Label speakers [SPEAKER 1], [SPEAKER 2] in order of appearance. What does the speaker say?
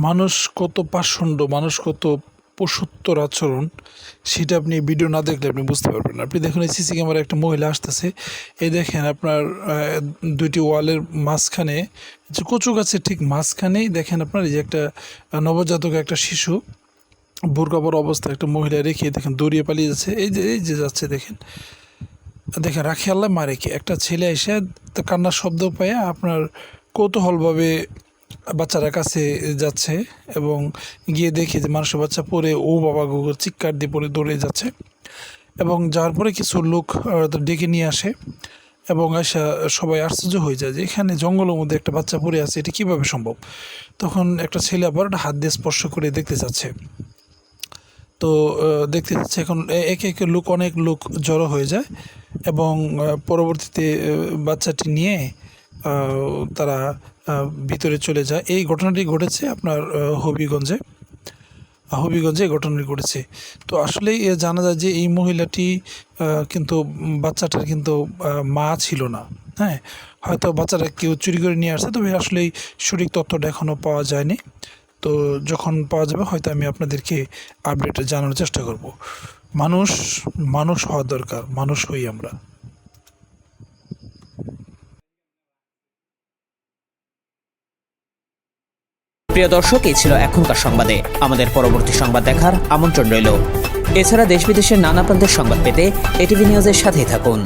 [SPEAKER 1] মানুষ কত পাষণ্ড, মানুষ কত পশুত্বর আচরণ, সেটা আপনি ভিডিও না দেখলে আপনি বুঝতে পারবেন না। আপনি দেখুন এই সিসি ক্যামেরা একটা মহিলা আসতেছে, এই দেখেন আপনার দুইটি ওয়ালের মাঝখানে, যে কচু গাছের ঠিক মাঝখানেই দেখেন আপনার এই যে একটা নবজাতক একটা শিশু বোরকা পরা অবস্থায় একটা মহিলা রেখে দেখেন দৌড়িয়ে পালিয়ে যাচ্ছে। এই যে যাচ্ছে দেখেন দেখেন, রাখি আল্লাহ মারে কি, একটা ছেলে এসে কান্নার শব্দ পাইয়া আপনার কৌতূহলভাবে বাচ্চারা কাছে যাচ্ছে এবং গিয়ে দেখে যে মানুষের বাচ্চা পড়ে ও বাবা গো চিৎকার দিয়ে পড়ে দৌড়ে যাচ্ছে এবং যাওয়ার পরে কিছু লোক ডেকে নিয়ে আসে এবং আসা সবাই আশ্চর্য হয়ে যায় যে এখানে জঙ্গলের মধ্যে একটা বাচ্চা পড়ে আছে, এটি কীভাবে সম্ভব। তখন একটা ছেলে আবার হাত দিয়ে স্পর্শ করে দেখতে যাচ্ছে। তো দেখতে যাচ্ছে, এখন একে একে অনেক লোক জড়ো হয়ে যায় এবং পরবর্তীতে বাচ্চাটি নিয়ে তারা ভিতরে চলে যায়। এই ঘটনাটি ঘটেছে আপনার হবিগঞ্জে এই ঘটনাটি ঘটেছে। তো আসলেই জানা যায় যে এই মহিলাটি কিন্তু বাচ্চাটার কিন্তু মা ছিল না। হ্যাঁ, হয়তো বাচ্চাটা কেউ চুরি করে নিয়ে আসছে, তবে আসলেই সঠিক তথ্যটা এখনও পাওয়া যায়নি। তো যখন পাওয়া যাবে হয়তো আমি আপনাদেরকে আপডেট জানানোর চেষ্টা করব। মানুষ হওয়া দরকার, মানুষ হই আমরা।
[SPEAKER 2] প্রিয় দর্শক, এই ছিল এখনকার সংবাদে। আমাদের পরবর্তী সংবাদ দেখার আমন্ত্রণ রইল। এছাড়া দেশ বিদেশের নানা প্রান্তের সংবাদ পেতে এটিভি নিউজের সাথেই থাকুন।